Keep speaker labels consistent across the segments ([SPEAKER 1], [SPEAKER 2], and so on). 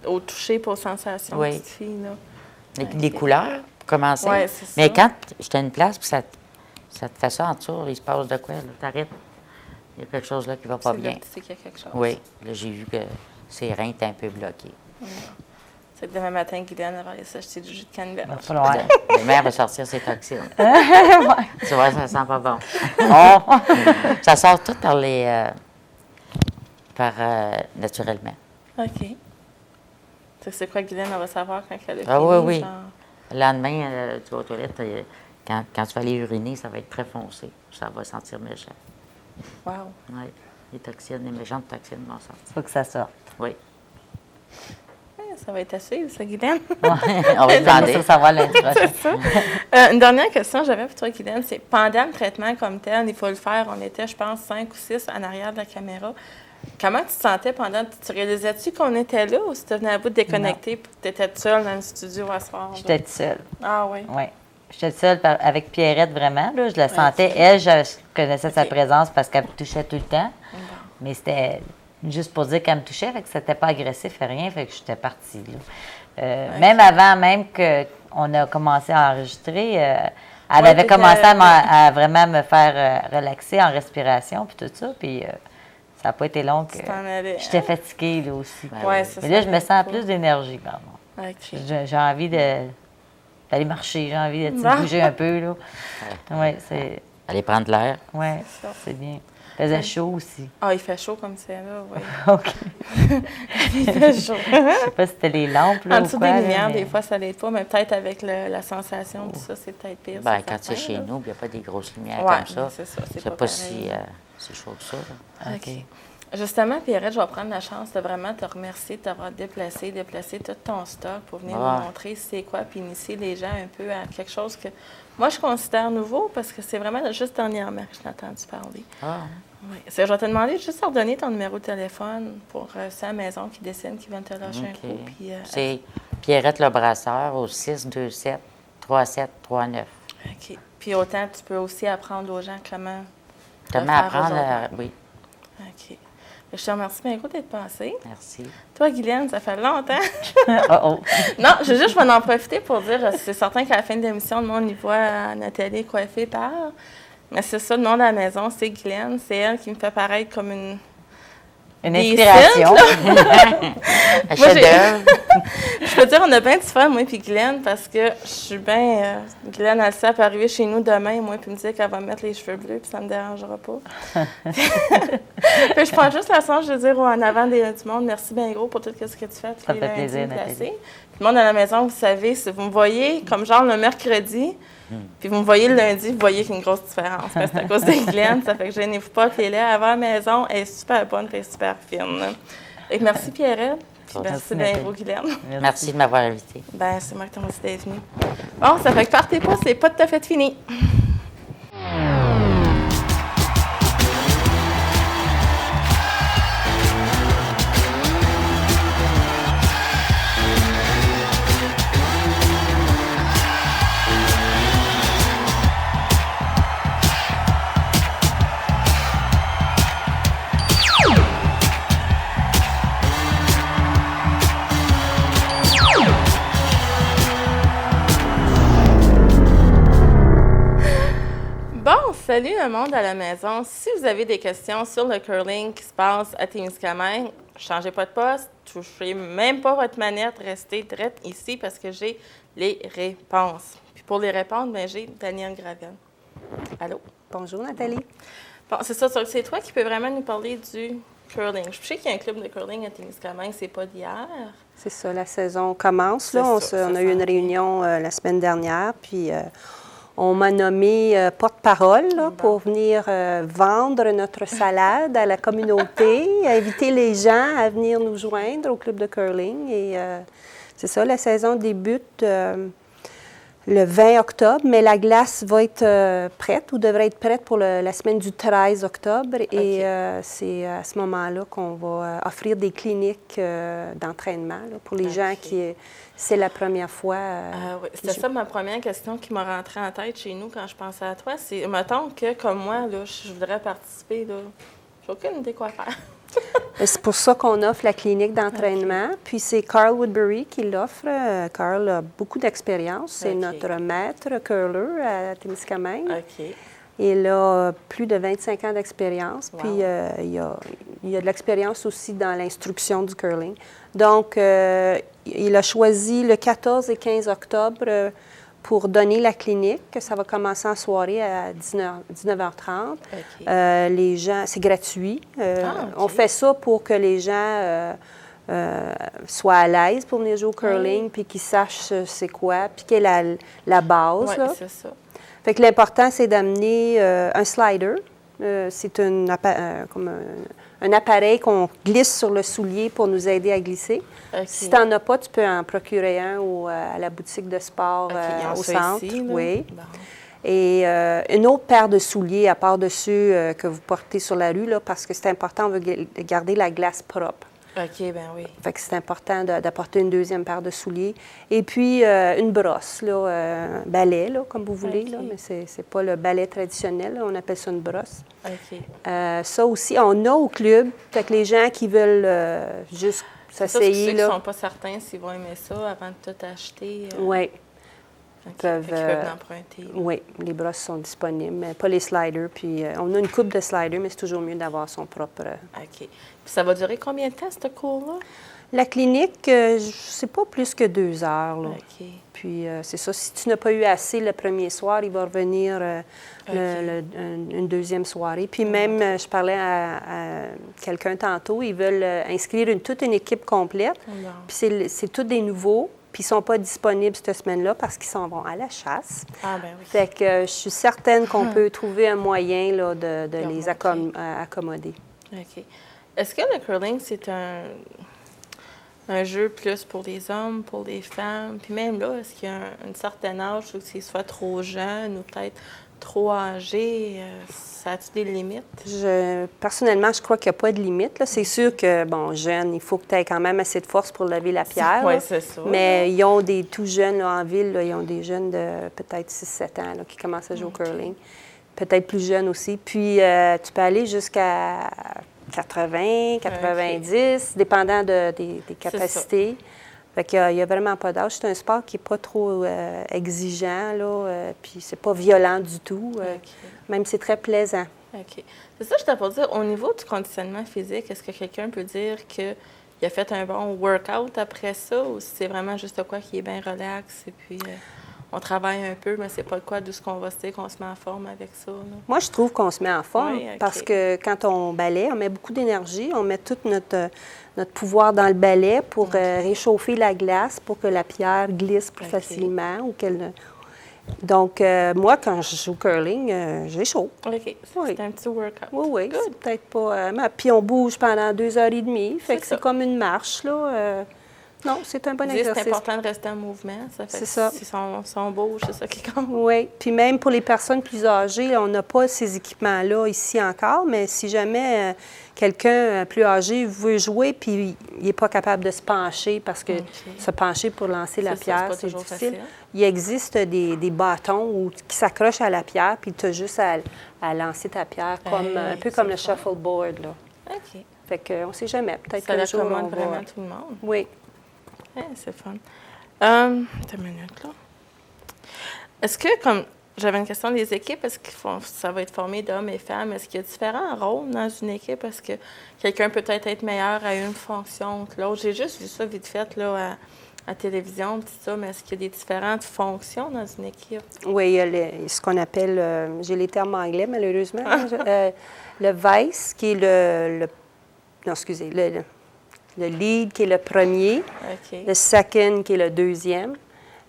[SPEAKER 1] au toucher pour sensations,
[SPEAKER 2] Oui.
[SPEAKER 1] petite fille, là.
[SPEAKER 2] Les couleurs, pour commencer.
[SPEAKER 1] Oui, c'est ça.
[SPEAKER 2] Mais quand j'étais à une place, puis ça te fait ça en dessous, il se passe de quoi, là? T'arrêtes. Il y a quelque chose là qui va pas bien.
[SPEAKER 1] C'est qu'il y a quelque chose.
[SPEAKER 2] Oui. Là, j'ai vu que ses reins étaient un peu bloqués.
[SPEAKER 1] C'est que demain matin, Guylaine va aller s'acheter du jus de canneberge.
[SPEAKER 3] Va falloir.
[SPEAKER 2] La mère va sortir ses toxines. Tu vois, ça sent pas bon. Ça sort tout naturellement.
[SPEAKER 1] OK. C'est quoi, Guylaine, elle va savoir quand elle a fini?
[SPEAKER 2] Ah oui.
[SPEAKER 1] Genre...
[SPEAKER 2] Le lendemain, tu vas aux toilettes, quand tu vas aller uriner, ça va être très foncé. Ça va sentir méchant.
[SPEAKER 1] Wow.
[SPEAKER 2] Oui. Les méchantes toxines vont sortir.
[SPEAKER 3] Faut que ça sorte.
[SPEAKER 2] Oui.
[SPEAKER 1] Ça va être à suivre, ça, Guylaine.
[SPEAKER 2] On va demander.
[SPEAKER 3] Ça savoir l'introduction.
[SPEAKER 1] C'est ça. Une dernière question que j'avais pour toi, Guylaine, c'est pendant le traitement comme tel, il faut le faire. On était, je pense, 5 ou 6 en arrière de la caméra. Comment tu te sentais pendant... Tu réalisais-tu qu'on était là ou si tu venais à bout de déconnecter et tu étais seule dans le studio à soir?
[SPEAKER 3] J'étais toute seule.
[SPEAKER 1] Ah oui?
[SPEAKER 3] Oui. J'étais seule avec Pierrette, vraiment. Là, je la sentais. Elle, je connaissais sa présence parce qu'elle me touchait tout le temps. Mais c'était juste pour dire qu'elle me touchait, fait que c'était pas agressif et rien, fait que j'étais partie. Là. Même avant qu'on a commencé à enregistrer, elle avait commencé à vraiment me faire relaxer en respiration puis tout ça. Puis ça n'a pas été long que j'étais fatiguée là aussi.
[SPEAKER 1] Ouais,
[SPEAKER 3] mais là, je me sens plus d'énergie, pardon.
[SPEAKER 1] Okay.
[SPEAKER 3] J'ai envie d'aller marcher, j'ai envie de bouger un peu. Là. Ouais, c'est...
[SPEAKER 2] Aller prendre l'air.
[SPEAKER 3] Oui, c'est bien. Il faisait chaud aussi.
[SPEAKER 1] Ah, il fait chaud comme c'est là, oui.
[SPEAKER 3] OK.
[SPEAKER 1] Il fait chaud.
[SPEAKER 3] Je sais pas si c'était les lampes, là,
[SPEAKER 1] en dessous
[SPEAKER 3] ou quoi,
[SPEAKER 1] des lumières,
[SPEAKER 3] mais...
[SPEAKER 1] des fois, ça l'aide pas, mais peut-être avec la sensation, tout ça, c'est peut-être pire.
[SPEAKER 2] Bien, quand c'est chez nous, il n'y a pas des grosses lumières
[SPEAKER 1] ouais,
[SPEAKER 2] comme ça.
[SPEAKER 1] C'est ça, c'est
[SPEAKER 2] pas si chaud que ça. Là.
[SPEAKER 1] OK. Justement, Pierrette, je vais prendre la chance de vraiment te remercier de t'avoir déplacé tout ton stock pour venir nous montrer c'est quoi, puis initier les gens un peu à quelque chose que moi, je considère nouveau parce que c'est vraiment juste dernièrement que je t'ai entendu parler. Oui. Je vais te demander juste de redonner ton numéro de téléphone pour ceux à la maison qui décident qu'ils viennent te lâcher un coup. Puis,
[SPEAKER 2] c'est Pierrette Le Brasseur au 627-3739.
[SPEAKER 1] OK. Puis autant, tu peux aussi apprendre aux gens comment
[SPEAKER 2] apprendre, oui.
[SPEAKER 1] OK. Je te remercie bien gros d'être passé.
[SPEAKER 2] Merci.
[SPEAKER 1] Toi, Guylaine, ça fait longtemps.
[SPEAKER 3] Oh.
[SPEAKER 1] Non, je vais en profiter pour dire, c'est certain qu'à la fin de l'émission, le monde y voit Nathalie coiffée par. Mais c'est ça, le nom de la maison, c'est Guylaine. C'est elle qui me fait paraître comme une
[SPEAKER 3] inspiration.
[SPEAKER 2] Un chef-d'œuvre.
[SPEAKER 1] Je peux dire, on a bien du fun, moi et Guylaine, parce que je suis bien... Guylaine, elle sait, elle peut arriver chez nous demain, moi, puis me dire qu'elle va me mettre les cheveux bleus, puis ça me dérangera pas. Puis je prends juste la chance de dire en avant du monde, merci bien gros pour tout ce que tu fais.
[SPEAKER 3] Ça fait plaisir, Nathalie.
[SPEAKER 1] Puis le monde à la maison, vous savez, si vous me voyez comme genre le mercredi, puis vous me voyez le lundi, vous voyez qu'il y a une grosse différence. C'est à cause de Guylaine, ça fait que gênez-vous pas, puis elle est avant la maison, elle est super bonne, puis elle est super fine. Et merci Pierrette. Merci bien gros, Guylaine.
[SPEAKER 2] Merci de m'avoir invité.
[SPEAKER 1] Ben, c'est moi qui t'en remercie d'être venue. Bon, ça fait que partez pas, c'est pas tout à fait fini. Salut le monde à la maison. Si vous avez des questions sur le curling qui se passe à Témiscamingue, changez pas de poste, touchez même pas votre manette, restez direct ici parce que j'ai les réponses. Puis pour les répondre, ben, j'ai Danielle Gravel. Allô?
[SPEAKER 4] Bonjour Nathalie.
[SPEAKER 1] Bon, c'est ça, c'est toi qui peux vraiment nous parler du curling. Je sais qu'il y a un club de curling à Témiscamingue, c'est pas d'hier.
[SPEAKER 4] C'est ça, la saison commence. Là. On a eu une réunion la semaine dernière, puis on m'a nommé porte-parole pour venir vendre notre salade à la communauté, inviter les gens à venir nous joindre au club de curling. Et c'est ça, la saison débute le 20 octobre, mais la glace va être prête ou devrait être prête pour la semaine du 13 octobre. Et c'est à ce moment-là qu'on va offrir des cliniques d'entraînement pour les gens qui... C'est la première fois.
[SPEAKER 1] Oui. C'était ça ma première question qui m'a rentrée en tête chez nous quand je pensais à toi. C'est, mettons que, comme moi, là, je voudrais participer, là, j'ai aucune idée quoi faire.
[SPEAKER 4] C'est pour ça qu'on offre la clinique d'entraînement. Okay. Puis c'est Carl Woodbury qui l'offre. Carl a beaucoup d'expérience. C'est notre maître curler à Témiscamingue.
[SPEAKER 1] Okay.
[SPEAKER 4] Il a plus de 25 ans d'expérience. Wow. Puis il a de l'expérience aussi dans l'instruction du curling. Donc, il a choisi le 14 et 15 octobre pour donner la clinique. Ça va commencer en soirée à 19h30. Okay. Les gens, c'est gratuit. Okay. On fait ça pour que les gens soient à l'aise pour venir jouer au curling, puis qu'ils sachent c'est quoi, puis qu'il y ait la base.
[SPEAKER 1] Oui, c'est ça.
[SPEAKER 4] Fait que l'important, c'est d'amener un slider. C'est comme un appareil qu'on glisse sur le soulier pour nous aider à glisser. Okay. Si tu n'en as pas, tu peux en procurer un à la boutique de sport au centre.
[SPEAKER 1] Ici,
[SPEAKER 4] oui. Bon. Et une autre paire de souliers à part dessus que vous portez sur la rue, là, parce que c'est important, on veut garder la glace propre.
[SPEAKER 1] OK, bien oui.
[SPEAKER 4] Fait que c'est important d'apporter une deuxième paire de souliers. Et puis, une brosse, là, balai, là, comme vous voulez, là, mais c'est pas le balai traditionnel, là, on appelle ça une brosse.
[SPEAKER 1] OK.
[SPEAKER 4] Ça aussi, on a au club. Fait que les gens qui veulent juste s'essayer,
[SPEAKER 1] là... Ceux qui ne sont pas certains s'ils vont aimer ça avant de tout acheter.
[SPEAKER 4] Oui.
[SPEAKER 1] Ils peuvent l'emprunter.
[SPEAKER 4] Oui, les brosses sont disponibles, mais pas les sliders. Puis on a une coupe de sliders, mais c'est toujours mieux d'avoir son propre...
[SPEAKER 1] OK. Puis ça va durer combien de temps, ce cours-là?
[SPEAKER 4] La clinique, c'est pas plus que 2 heures. Là.
[SPEAKER 1] OK.
[SPEAKER 4] Puis c'est ça, si tu n'as pas eu assez le premier soir, il va revenir une deuxième soirée. Puis même, je parlais à quelqu'un tantôt, ils veulent inscrire toute une équipe complète. Puis c'est tous des nouveaux. Puis ils ne sont pas disponibles cette semaine-là parce qu'ils s'en vont à la chasse.
[SPEAKER 1] Ah, ben oui.
[SPEAKER 4] Fait que je suis certaine qu'on peut trouver un moyen là, de les accommoder.
[SPEAKER 1] OK. Est-ce que le curling, c'est un jeu plus pour les hommes, pour les femmes? Puis même là, est-ce qu'il y a un certain âge où c'est soit trop jeune ou peut-être trop âgé? Ça a-tu des limites?
[SPEAKER 4] Personnellement, je crois qu'il n'y a pas de limite. Là. C'est sûr que, bon, jeune, il faut que tu aies quand même assez de force pour lever la pierre.
[SPEAKER 1] Oui, c'est ça.
[SPEAKER 4] Mais ils ont des tout jeunes là, en ville. Là, ils ont des jeunes de peut-être 6-7 ans là, qui commencent à jouer au curling. Peut-être plus jeunes aussi. Puis, tu peux aller jusqu'à 80, 90, dépendant des capacités. Fait qu'il n'y a vraiment pas d'âge. C'est un sport qui n'est pas trop exigeant, là, puis c'est pas violent du tout. Même c'est très plaisant.
[SPEAKER 1] OK. C'est ça, je t'ai pas dire. Au niveau du conditionnement physique, est-ce que quelqu'un peut dire qu'il a fait un bon workout après ça, ou si c'est vraiment juste quoi qui est bien relax, et puis on travaille un peu, mais c'est pas quoi d'où ce qu'on va se dire qu'on se met en forme avec ça? Là?
[SPEAKER 4] Moi, je trouve qu'on se met en forme parce que quand on balaie, on met beaucoup d'énergie, on met tout notre pouvoir dans le balai pour réchauffer la glace, pour que la pierre glisse plus facilement ou qu'elle... Donc, moi, quand je joue au curling, j'ai chaud.
[SPEAKER 1] OK. C'est un petit workout.
[SPEAKER 4] Oui. C'est peut-être pas... puis on bouge pendant 2h30. Fait que c'est comme une marche, là. Non, c'est un bon exercice.
[SPEAKER 1] C'est important de rester en mouvement.
[SPEAKER 4] C'est ça.
[SPEAKER 1] Si on bouge, c'est ça qui compte.
[SPEAKER 4] Oui. Puis même pour les personnes plus âgées, on n'a pas ces équipements-là ici encore, mais si jamais quelqu'un plus âgé veut jouer puis il n'est pas capable de se pencher parce que se pencher pour lancer la pierre, c'est difficile. Facile. Il existe des bâtons qui s'accrochent à la pierre puis tu as juste à lancer ta pierre un peu comme le shuffleboard. Là.
[SPEAKER 1] OK.
[SPEAKER 4] Fait qu'on ne sait jamais. Peut-être
[SPEAKER 1] ça recommande vraiment tout le monde.
[SPEAKER 4] Oui.
[SPEAKER 1] C'est fun. Une minute, là. Est-ce que, comme j'avais une question des équipes, est-ce que ça va être formé d'hommes et femmes? Est-ce qu'il y a différents rôles dans une équipe? Est-ce que quelqu'un peut être meilleur à une fonction que l'autre? J'ai juste vu ça vite fait là, à télévision, tout ça, mais est-ce qu'il y a des différentes fonctions dans une équipe?
[SPEAKER 4] Oui, il y a ce qu'on appelle, j'ai les termes anglais malheureusement, le vice, qui est le lead, qui est le premier, le second, qui est le deuxième,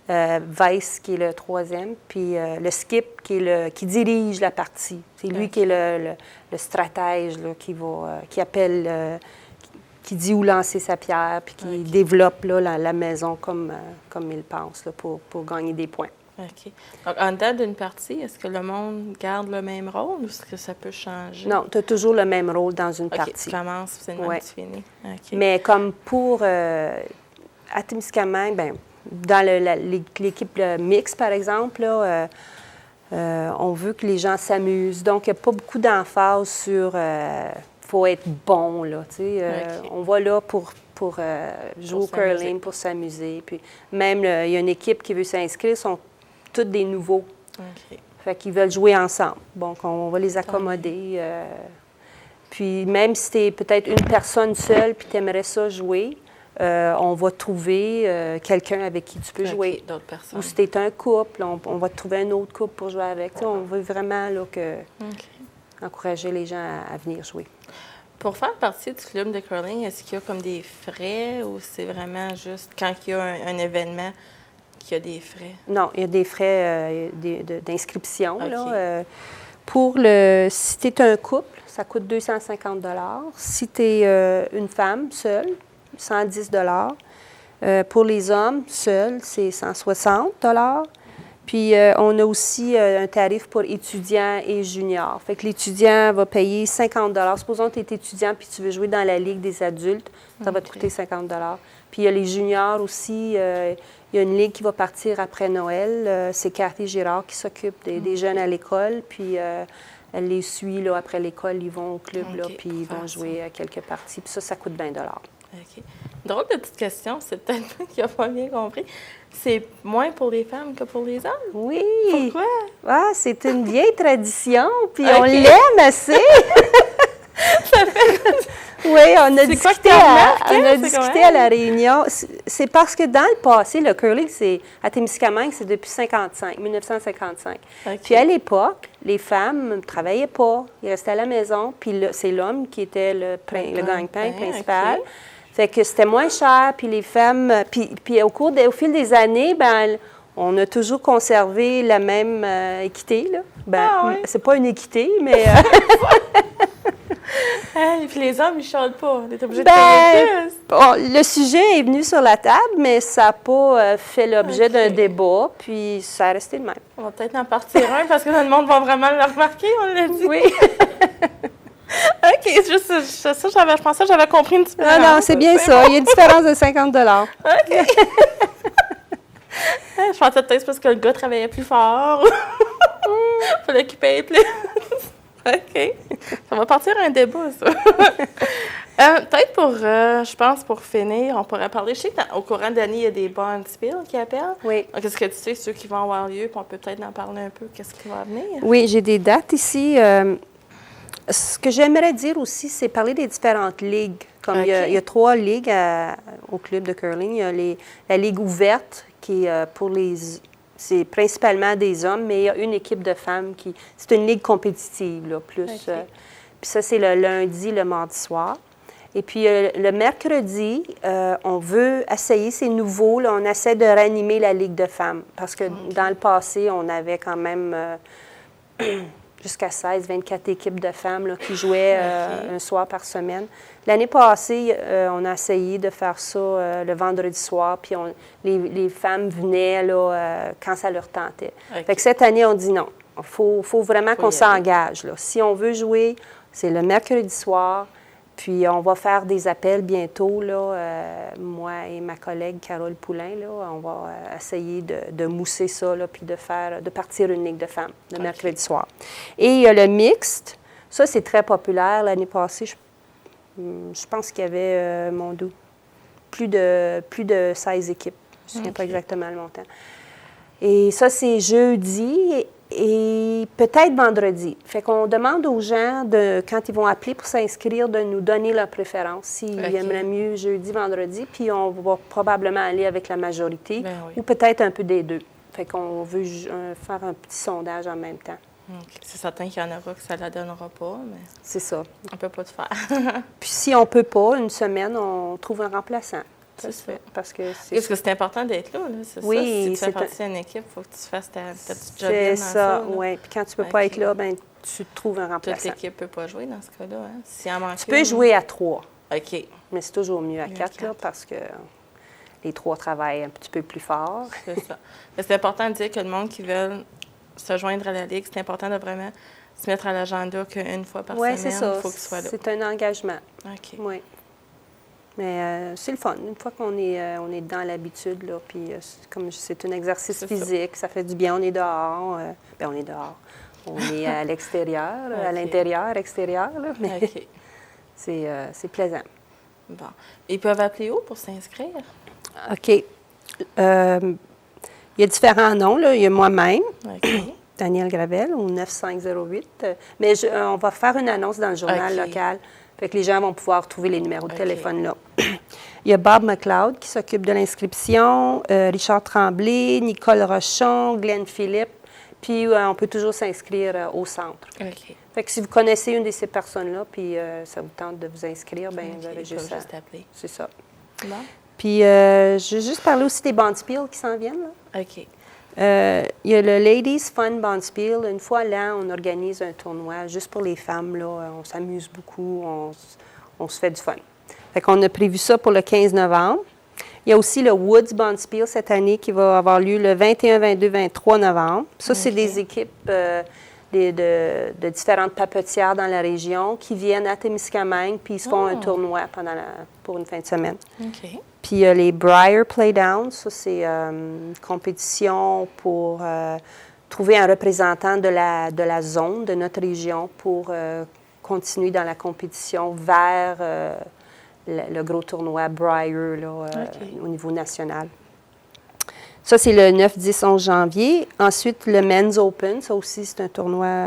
[SPEAKER 4] vice, qui est le troisième, puis le skip, qui dirige la partie. C'est lui qui est le stratège, là, qui appelle, qui dit où lancer sa pierre, puis qui développe là, la maison comme il pense, là, pour gagner des points.
[SPEAKER 1] OK. Donc, en dedans d'une partie, est-ce que le monde garde le même rôle ou est-ce que ça peut changer?
[SPEAKER 4] Non, tu as toujours le même rôle dans une partie.
[SPEAKER 1] Tu commences, c'est une tu finis. Okay.
[SPEAKER 4] Mais comme pour à Témiscamingue, bien, dans l'équipe mixte, par exemple, là, on veut que les gens s'amusent. Donc, il n'y a pas beaucoup d'emphase sur faut être bon, là, tu sais. On va là pour jouer au curling, pour s'amuser. Puis même, il y a une équipe qui veut s'inscrire, sont tous des nouveaux.
[SPEAKER 1] OK.
[SPEAKER 4] Fait qu'ils veulent jouer ensemble. Donc, on va les accommoder. Puis même si tu es peut-être une personne seule puis tu aimerais ça jouer, on va trouver quelqu'un avec qui tu peux jouer.
[SPEAKER 1] D'autres personnes.
[SPEAKER 4] Ou si tu es un couple, on va te trouver un autre couple pour jouer avec. Tu sais, on veut vraiment là, encourager les gens à venir jouer.
[SPEAKER 1] Pour faire partie du club de curling, est-ce qu'il y a comme des frais ou c'est vraiment juste quand il y a un événement qu'il y a des frais?
[SPEAKER 4] Non, il y a des frais d'inscription.
[SPEAKER 1] OK.
[SPEAKER 4] Si tu es un couple, ça coûte 250 $. Si tu es une femme seule, 110 $. Pour les hommes seuls, c'est 160 $. Puis, on a aussi un tarif pour étudiants et juniors. Fait que l'étudiant va payer 50 $. Supposons que tu es étudiant puis tu veux jouer dans la Ligue des adultes, ça va te coûter 50 $. Puis, il y a les juniors aussi. Il y a une ligue qui va partir après Noël. C'est Cathy Girard qui s'occupe des jeunes à l'école. Puis, elle les suit là, après l'école. Ils vont au club, là, puis ils vont jouer à quelques parties. Puis ça coûte 20 $.
[SPEAKER 1] OK. Drôle de petite question, c'est peut-être moi qui n'ai pas bien compris. C'est moins pour les femmes que pour les hommes?
[SPEAKER 4] Oui.
[SPEAKER 1] Pourquoi?
[SPEAKER 4] Ah, c'est une vieille tradition, puis on l'aime assez. Oui, on a discuté à la réunion. C'est parce que dans le passé, le curling, à Témiscamingue, c'est depuis 1955.
[SPEAKER 1] Okay.
[SPEAKER 4] Puis à l'époque, les femmes ne travaillaient pas. Ils restaient à la maison. Puis c'est l'homme qui était le gagne-pain principal.
[SPEAKER 1] Okay.
[SPEAKER 4] Fait que c'était moins cher. Puis les femmes... Puis au fil des années, ben on a toujours conservé la même équité, là. C'est pas une équité, mais...
[SPEAKER 1] Et puis les hommes, ils ne chantent pas. On est obligé de payer plus.
[SPEAKER 4] Le sujet est venu sur la table, mais ça n'a pas fait l'objet d'un débat, puis ça a resté le même.
[SPEAKER 1] On va peut-être en partir un parce que le monde va vraiment le remarquer, on l'a dit.
[SPEAKER 4] Oui.
[SPEAKER 1] OK, je pensais que j'avais compris une différence.
[SPEAKER 4] Non, c'est bien ça. Il y a une différence de 50 $.
[SPEAKER 1] OK. Je pensais peut-être parce que le gars travaillait plus fort. Il fallait qu'il paye plus. OK. Ça va partir un débat, ça. Peut-être je pense, pour finir, on pourrait parler. Je sais qu'au courant de l'année, il y a des bonspiels qui appellent.
[SPEAKER 4] Oui.
[SPEAKER 1] Donc, est-ce que tu sais ceux qui vont avoir lieu? Puis on peut peut-être en parler un peu. Qu'est-ce qui va venir?
[SPEAKER 4] Oui, j'ai des dates ici. Ce que j'aimerais dire aussi, c'est parler des différentes ligues. Comme il y a 3 ligues au club de curling. Il y a la ligue ouverte, qui est pour les... C'est principalement des hommes, mais il y a une équipe de femmes qui... C'est une ligue compétitive, là, plus.
[SPEAKER 1] Okay.
[SPEAKER 4] Puis ça, c'est le lundi, le mardi soir. Et puis le mercredi, on veut essayer, c'est nouveau, là, on essaie de ranimer la ligue de femmes. Parce que dans le passé, on avait quand même jusqu'à 16, 24 équipes de femmes là, qui jouaient un soir par semaine. L'année passée, on a essayé de faire ça le vendredi soir, puis les femmes venaient là, quand ça leur tentait.
[SPEAKER 1] Okay.
[SPEAKER 4] Fait que cette année, on dit non. Il faut vraiment qu'on s'engage. Si on veut jouer, c'est le mercredi soir, puis on va faire des appels bientôt, là, moi et ma collègue Carole Poulain, là, on va essayer de mousser ça, là, puis de partir une ligue de femmes le mercredi soir. Et le mixte, ça c'est très populaire. L'année passée, je pense qu'il y avait, plus de 16 équipes. Je ne me souviens pas exactement le montant. Et ça, c'est jeudi et peut-être vendredi. Fait qu'on demande aux gens, quand ils vont appeler pour s'inscrire, de nous donner leur préférence. S'ils aimeraient mieux jeudi, vendredi, puis on va probablement aller avec la majorité, ou peut-être un peu des deux. Fait qu'on veut faire un petit sondage en même temps.
[SPEAKER 1] Okay. C'est certain qu'il y en aura que ça ne la donnera pas, mais...
[SPEAKER 4] C'est ça.
[SPEAKER 1] On ne peut pas tout faire.
[SPEAKER 4] Puis si on ne peut pas, une semaine, on trouve un remplaçant.
[SPEAKER 1] C'est ça.
[SPEAKER 4] Parce que
[SPEAKER 1] c'est important d'être là, c'est ça. Si tu fais partie d'une équipe, il faut que tu fasses ta petite job.
[SPEAKER 4] C'est ça, oui. Puis quand tu ne peux pas être là, ben tu trouves un remplaçant.
[SPEAKER 1] Toute l'équipe ne peut pas jouer dans ce cas-là. Hein? S'il en manque
[SPEAKER 4] tu peux jouer à 3.
[SPEAKER 1] OK.
[SPEAKER 4] Mais c'est toujours mieux à 4, là, parce que les 3 travaillent un petit peu plus fort.
[SPEAKER 1] C'est ça. Mais c'est important de dire que le monde qui veut se joindre à la Ligue, c'est important de vraiment se mettre à l'agenda qu'une fois par semaine,
[SPEAKER 4] c'est ça.
[SPEAKER 1] Il faut que tu sois là.
[SPEAKER 4] C'est un engagement.
[SPEAKER 1] OK.
[SPEAKER 4] Oui. Mais c'est le fun. Une fois qu'on est dans l'habitude, là, puis comme c'est un exercice physique, ça fait du bien. On est dehors. On est dehors. On est à l'extérieur, à l'intérieur, extérieur. Là, mais c'est plaisant.
[SPEAKER 1] Bon. Ils peuvent appeler où pour s'inscrire?
[SPEAKER 4] OK. Il y a différents noms, là. Il y a moi-même, Danielle Gravel, au 9508. Mais on va faire une annonce dans le journal local. Fait que les gens vont pouvoir trouver les numéros de téléphone là. Il y a Bob McLeod qui s'occupe de l'inscription, Richard Tremblay, Nicole Rochon, Glenn Philippe. Puis on peut toujours s'inscrire au centre. Fait que si vous connaissez une de ces personnes-là, puis ça vous tente de vous inscrire, bien, vous avez juste à
[SPEAKER 1] appeler.
[SPEAKER 4] C'est ça.
[SPEAKER 1] Bon.
[SPEAKER 4] Puis je vais juste parler aussi des Bonspiel qui s'en viennent. Là.
[SPEAKER 1] OK.
[SPEAKER 4] Il y a le Ladies Fun Bonspiel. Une fois l'an, on organise un tournoi juste pour les femmes. Là. On s'amuse beaucoup, on se fait du fun. Fait qu'on a prévu ça pour le 15 novembre. Il y a aussi le Woods Bonspiel cette année qui va avoir lieu le 21, 22, 23 novembre. Ça, c'est des équipes de différentes papetières dans la région qui viennent à Témiscamingue puis ils se font un tournoi pour une fin de semaine.
[SPEAKER 1] OK.
[SPEAKER 4] Puis il y a les Briar Playdowns. Ça, c'est une compétition pour trouver un représentant de la zone, de notre région, pour continuer dans la compétition vers le gros tournoi Briar là, au niveau national. Ça, c'est le 9, 10, 11 janvier. Ensuite, le Men's Open. Ça aussi, c'est un tournoi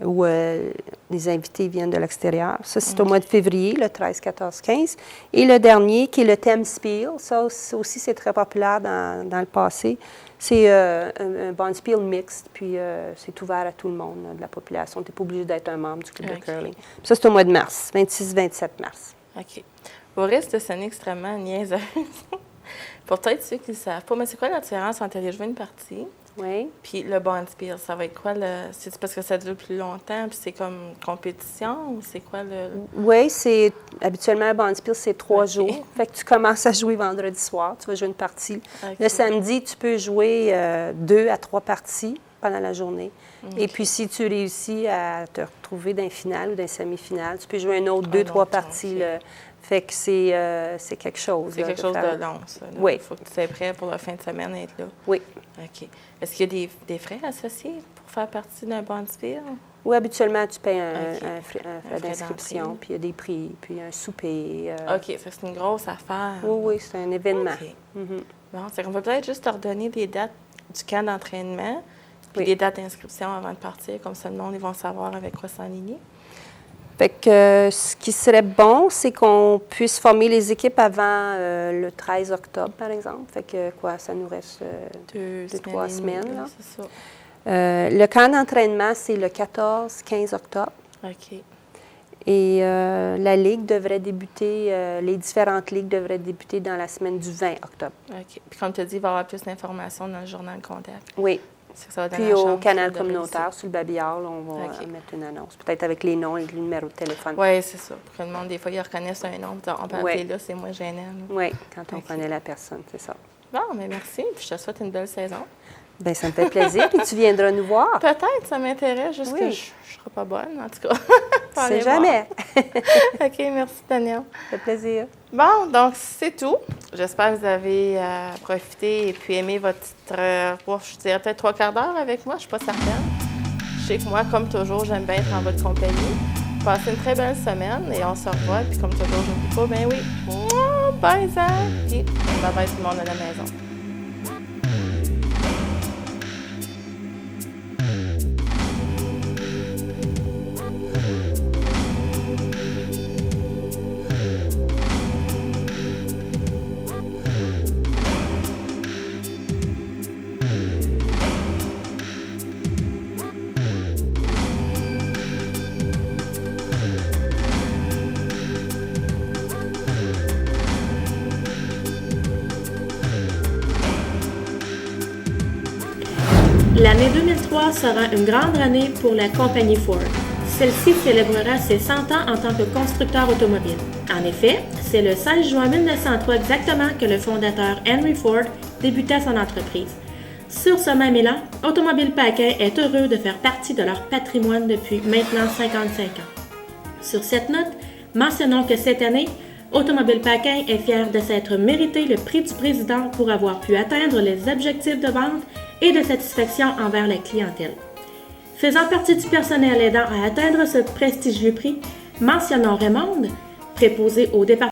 [SPEAKER 4] où les invités viennent de l'extérieur. Ça, c'est au mois de février, le 13, 14, 15. Et le dernier, qui est le Thème Spiel. Ça aussi, c'est très populaire dans le passé. C'est un Bonspiel mixte, puis c'est ouvert à tout le monde là, de la population. Tu n'es pas obligé d'être un membre du club de curling. Puis ça, c'est au mois de mars, 26-27 mars.
[SPEAKER 1] OK. Au risque de sonner extrêmement niaiseuse, pour peut-être ceux qui ne savent pas, mais c'est quoi la différence entre aller jouer une partie puis le Bonspiel? Ça va être quoi? C'est parce que ça dure plus longtemps, puis c'est comme compétition, ou c'est quoi le...
[SPEAKER 4] Oui, habituellement, le Bonspiel, c'est 3 jours. Fait que tu commences à jouer vendredi soir, tu vas jouer une partie. Le samedi, tu peux jouer 2 à 3 parties pendant la journée. Et puis, si tu réussis à te retrouver dans une finale ou dans une semi-finale, tu peux jouer un autre 2-3 parties. Fait que c'est quelque chose.
[SPEAKER 1] C'est quelque chose de long, ça. Là.
[SPEAKER 4] Oui.
[SPEAKER 1] Il faut que tu sois prêt pour la fin de semaine à être là.
[SPEAKER 4] Oui.
[SPEAKER 1] OK. Est-ce qu'il y a des frais associés pour faire partie d'un Bonspiel?
[SPEAKER 4] Oui, habituellement, tu payes un frais d'inscription, puis il y a des prix, puis un souper.
[SPEAKER 1] OK, ça, c'est une grosse affaire.
[SPEAKER 4] Oui, c'est un événement.
[SPEAKER 1] OK. Bon, c'est qu'on peut peut-être juste te redonner des dates du camp d'entraînement, puis des dates d'inscription avant de partir, comme ça, le monde, ils vont savoir avec quoi s'enligner.
[SPEAKER 4] Fait que ce qui serait bon, c'est qu'on puisse former les équipes avant le 13 octobre, par exemple. Fait que ça nous reste 2-3 semaines. Là.
[SPEAKER 1] C'est ça.
[SPEAKER 4] Le camp d'entraînement, c'est le 14-15 octobre.
[SPEAKER 1] OK.
[SPEAKER 4] Et la Ligue devrait débuter, les différentes ligues devraient débuter dans la semaine du 20 octobre.
[SPEAKER 1] OK. Puis comme tu as dit, il va y avoir plus d'informations dans le journal Contact.
[SPEAKER 4] Oui.
[SPEAKER 1] Ça va
[SPEAKER 4] puis au canal communautaire, sur le babillard, là, on va mettre une annonce. Peut-être avec les noms et les numéros de téléphone.
[SPEAKER 1] Oui, c'est ça. Pour que le monde, des fois, ils reconnaissent un nom. On peut appeler là, c'est moins gênant.
[SPEAKER 4] Oui, quand on connaît la personne, c'est ça.
[SPEAKER 1] Bon, mais merci. Puis je te souhaite une belle saison.
[SPEAKER 4] Bien, ça me fait plaisir. Puis tu viendras nous voir.
[SPEAKER 1] Peut-être, ça m'intéresse, juste que je ne serai pas bonne, en tout cas.
[SPEAKER 4] C'est jamais.
[SPEAKER 1] OK, merci, Danielle.
[SPEAKER 4] Ça fait plaisir.
[SPEAKER 1] Bon, donc, c'est tout. J'espère que vous avez profité et puis aimé votre je dirais peut-être 3/4 d'heure avec moi, je ne suis pas certaine. Je sais que moi, comme toujours, j'aime bien être en votre compagnie. Passez une très belle semaine et on se revoit. Puis comme toujours, je n'oublie pas, ben oui, bye, Zach! Puis bye-bye tout le monde à la maison.
[SPEAKER 5] L'année 2003 sera une grande année pour la compagnie Ford. Celle-ci célébrera ses 100 ans en tant que constructeur automobile. En effet, c'est le 16 juin 1903 exactement que le fondateur Henry Ford débuta son entreprise. Sur ce même élan, Automobile Paquin est heureux de faire partie de leur patrimoine depuis maintenant 55 ans. Sur cette note, mentionnons que cette année, Automobile Paquin est fier de s'être mérité le prix du président pour avoir pu atteindre les objectifs de vente et de satisfaction envers la clientèle. Faisant partie du personnel aidant à atteindre ce prestigieux prix, Mentionnons Raymonde, préposée au département